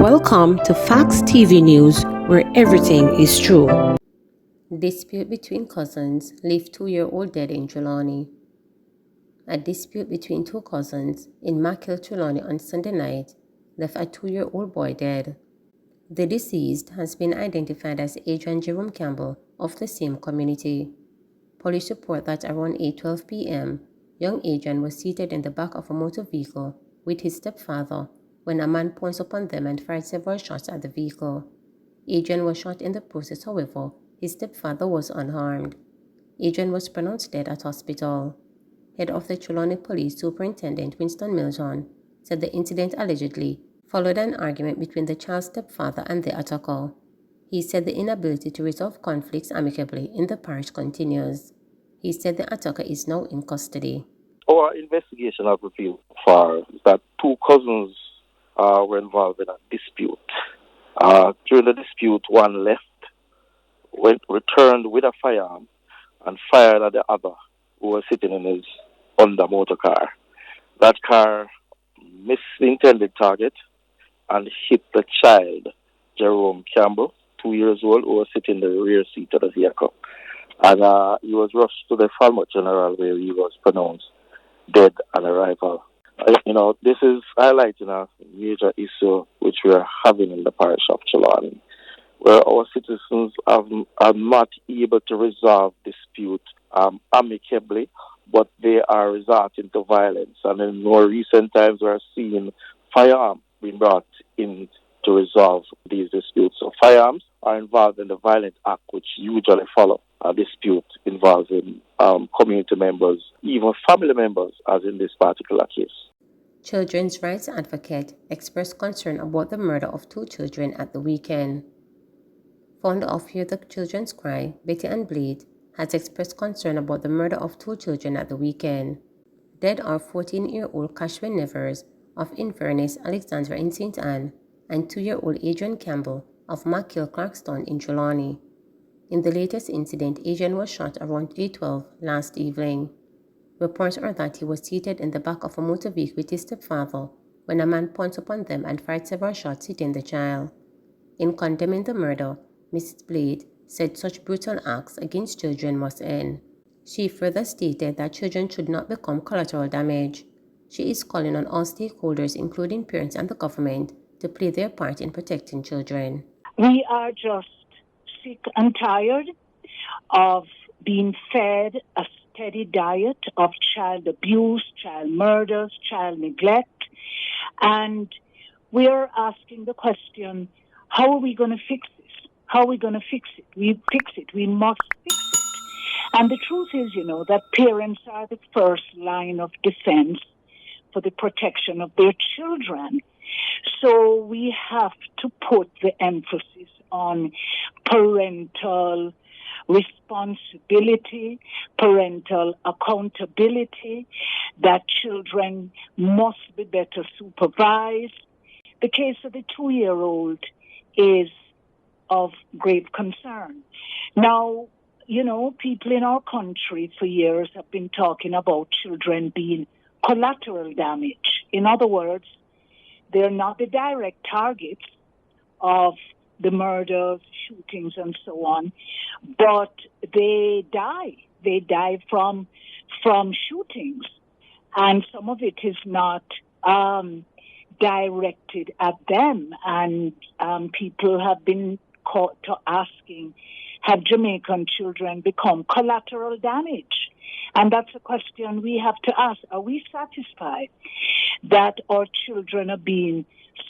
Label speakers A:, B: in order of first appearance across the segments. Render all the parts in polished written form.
A: Welcome to Facts TV News, where everything is true. Dispute between cousins leave 2-year-old dead in Trelawney. A dispute between two cousins in Makil, Trelawney on Sunday night left a 2-year-old boy dead. The deceased has been identified as Adrian Jerome Campbell of the same community. Police report that around 8:12 p.m., young Adrian was seated in the back of a motor vehicle with his stepfather when a man points upon them and fired several shots at the vehicle. Adrian was shot in the process, however, his stepfather was unharmed. Adrian was pronounced dead at hospital. Head of the Trelawney Police Superintendent Winston Milton said the incident allegedly followed an argument between the child's stepfather and the attacker. He said the inability to resolve conflicts amicably in the parish continues. He said the attacker is now in custody.
B: Our investigation has revealed far that two cousins were involved in a dispute. During the dispute, one left, returned with a firearm, and fired at the other, who was sitting in his Honda motor car. That car missed the intended target and hit the child, Jerome Campbell, 2 years old, who was sitting in the rear seat of the vehicle. And he was rushed to the Falmouth General, where he was pronounced dead on arrival. This is highlighting a major issue which we are having in the parish of Trelawney, where our citizens are not able to resolve dispute amicably, but they are resorting to violence. And in more recent times, we are seeing firearms being brought in to resolve these disputes. So firearms are involved in the violent act which usually follow a dispute involving community members, even family members, as in this particular case.
A: Children's rights advocate expressed concern about the murder of two children at the weekend. Founder of Hear the Children's Cry, Betty Ann Blade, has expressed concern about the murder of two children at the weekend. Dead are 14-year-old Cashwin Nevers of Inverness, Alexandra in St. Anne, and 2-year-old Adrian Campbell of Makil, Clarkston in Trelawney. In the latest incident, Adrian was shot around 8:12 last evening. Reports are that he was seated in the back of a motor vehicle with his stepfather when a man points upon them and fired several shots, hitting the child. In condemning the murder, Mrs. Blade said such brutal acts against children must end. She further stated that children should not become collateral damage. She is calling on all stakeholders, including parents and the government, to play their part in protecting children.
C: We are just sick and tired of being fed a steady diet of child abuse, child murders, child neglect. And we are asking the question, how are we going to fix this? How are we going to fix it? We must fix it. And the truth is, that parents are the first line of defense for the protection of their children. So we have to put the emphasis on parental responsibility, parental accountability, that children must be better supervised. The case of the 2-year-old is of grave concern. Now, people in our country for years have been talking about children being collateral damage. In other words, they're not the direct targets of the murders, shootings, and so on, but they die. They die from shootings, and some of it is not directed at them. And people have been caught to asking, have Jamaican children become collateral damage? And that's a question we have to ask. Are we satisfied that our children are being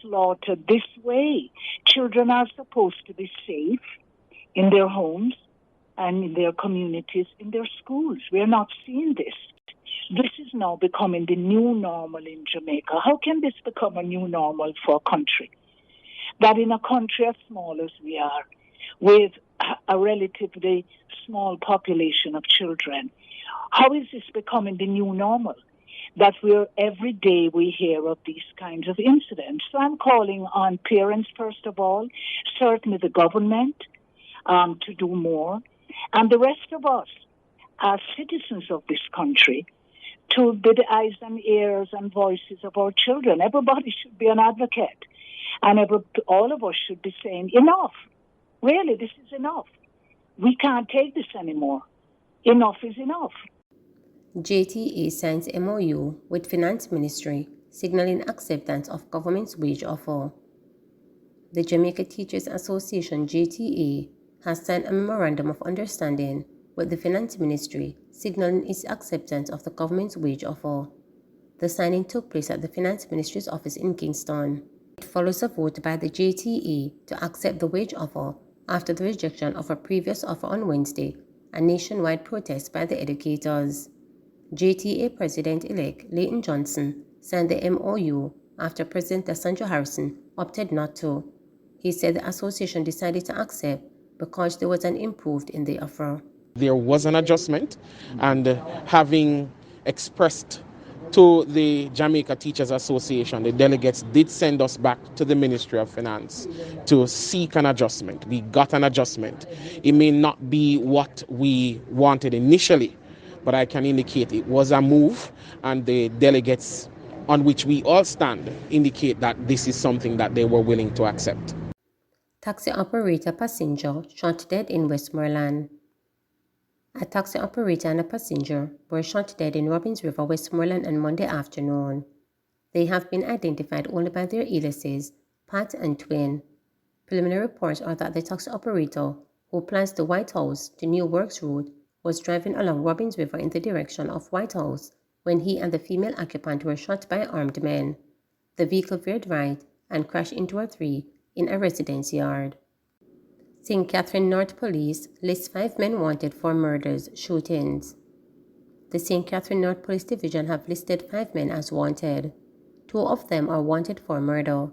C: slaughtered this way? Children are supposed to be safe in their homes and in their communities, in their schools. We're not seeing this. This is now becoming the new normal in Jamaica. How can this become a new normal for a country? That in a country as small as we are, with a relatively small population of children, how is this becoming the new normal? That every day we hear of these kinds of incidents. So I'm calling on parents, first of all, certainly the government, to do more, and the rest of us as citizens of this country to be the eyes and ears and voices of our children. Everybody should be an advocate. And all of us should be saying, enough. Really, this is enough. We can't take this anymore. Enough is enough.
A: JTA signs MOU with Finance Ministry, signaling acceptance of government's wage offer. The Jamaica Teachers Association JTA has signed a memorandum of understanding with the Finance Ministry, signaling its acceptance of the government's wage offer. The signing took place at the Finance Ministry's office in Kingston. It follows a vote by the JTA to accept the wage offer after the rejection of a previous offer on Wednesday and nationwide protests by the educators. JTA President-elect Leighton Johnson signed the MOU after President Sandra Harrison opted not to. He said the association decided to accept because there was an improvement in the offer.
D: There was an adjustment, and having expressed to the Jamaica Teachers Association, the delegates did send us back to the Ministry of Finance to seek an adjustment. We got an adjustment. It may not be what we wanted initially, but I can indicate it was a move, and the delegates on which we all stand indicate that this is something that they were willing to accept.
A: Taxi operator passenger shot dead in Westmoreland. A taxi operator and a passenger were shot dead in Robbins River, Westmoreland on Monday afternoon. They have been identified only by their aliases, Pat and Twin. Preliminary reports are that the taxi operator, who plans the White House to New Works route, was driving along Robbins River in the direction of White House when he and the female occupant were shot by armed men. The vehicle veered right and crashed into a tree in a residence yard. St. Catherine North Police lists 5 men wanted for murders, shootings. The St. Catherine North Police Division have listed 5 men as wanted. 2 of them are wanted for murder.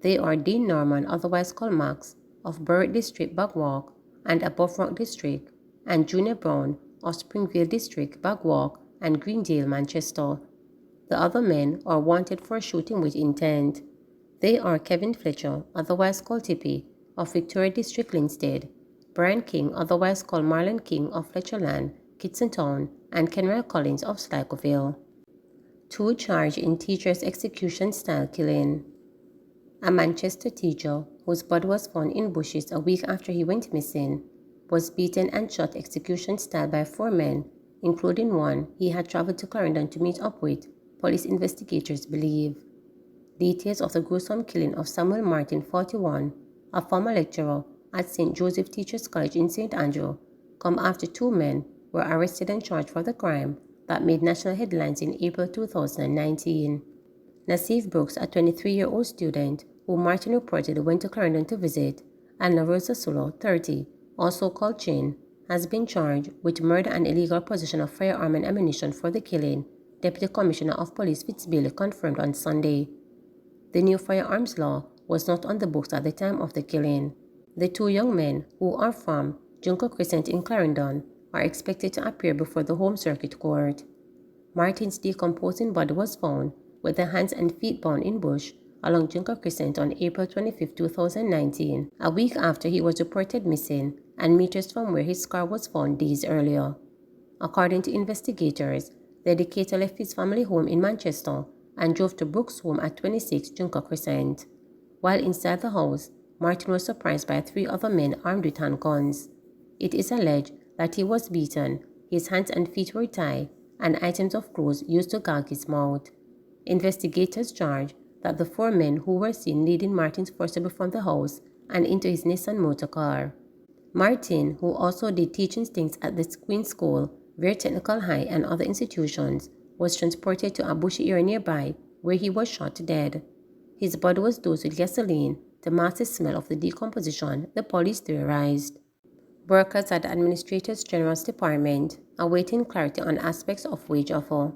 A: They are Dean Norman, otherwise called Max, of Berwick District, Bagwalk, and Above Rock District, and Junior Brown of Springvale District, Bagwalk, and Greendale, Manchester. The other men are wanted for shooting with intent. They are Kevin Fletcher, otherwise called Tippy, of Victoria District, Linstead, Brian King, otherwise called Marlon King of Fletcherland, Kitson Town, and Kenrell Collins of Sligoville. 2 charged in teacher's execution-style killing. A Manchester teacher, whose body was found in bushes a week after he went missing, was beaten and shot execution-style by 4 men, including one he had traveled to Clarendon to meet up with, police investigators believe. Details of the gruesome killing of Samuel Martin, 41, a former lecturer at St. Joseph Teachers College in St. Andrew, come after 2 men were arrested and charged for the crime that made national headlines in April 2019. Nassif Brooks, a 23-year-old student who Martin reportedly went to Clarendon to visit, and La Rosa Solo, 30, also called Chin, has been charged with murder and illegal possession of firearm and ammunition for the killing, Deputy Commissioner of Police Fitzbailey confirmed on Sunday. The new firearms law was not on the books at the time of the killing. The 2 young men, who are from Junco Crescent in Clarendon, are expected to appear before the Home Circuit Court. Martin's decomposing body was found with the hands and feet bound in bush along Junco Crescent on April 25, 2019, a week after he was reported missing and meters from where his car was found days earlier. According to investigators, the educator left his family home in Manchester and drove to Brooks' home at 26 Junco Crescent. While inside the house, Martin was surprised by 3 other men armed with handguns. It is alleged that he was beaten, his hands and feet were tied, and items of clothes used to gag his mouth. Investigators charge that the 4 men who were seen leading Martin's forcibly from the house and into his Nissan motor car. Martin, who also did teaching stints at the Queen's School, Vere Technical High, and other institutions, was transported to a bushy area nearby where he was shot dead. His body was dosed with gasoline to mask the smell of the decomposition, the police theorized. Workers at the Administrator's General's Department are awaiting clarity on aspects of wage offer.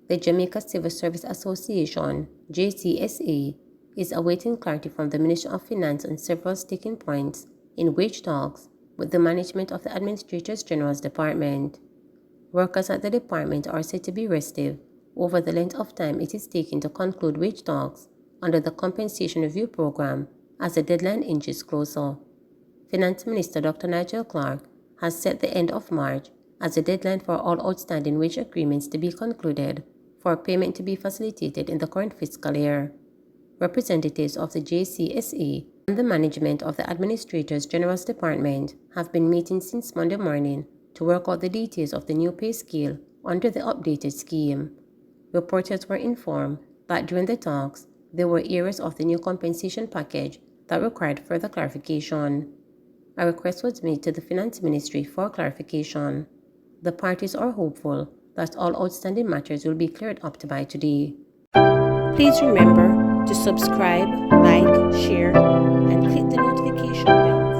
A: The Jamaica Civil Service Association, JCSA, is awaiting clarity from the Ministry of Finance on several sticking points in wage talks with the management of the Administrator's General's Department. Workers at the department are said to be restive over the length of time it is taking to conclude wage talks under the Compensation Review Program as the deadline inches closer. Finance Minister Dr. Nigel Clark has set the end of March as the deadline for all outstanding wage agreements to be concluded for payment to be facilitated in the current fiscal year. representatives of the JCSA and the management of the Administrator's General's Department have been meeting since Monday morning to work out the details of the new pay scale under the updated scheme. Reporters were informed that during the talks, there were areas of the new compensation package that required further clarification. A request was made to the Finance Ministry for clarification. The parties are hopeful that all outstanding matters will be cleared up by today. Please remember to subscribe, like, share, and click the notification bell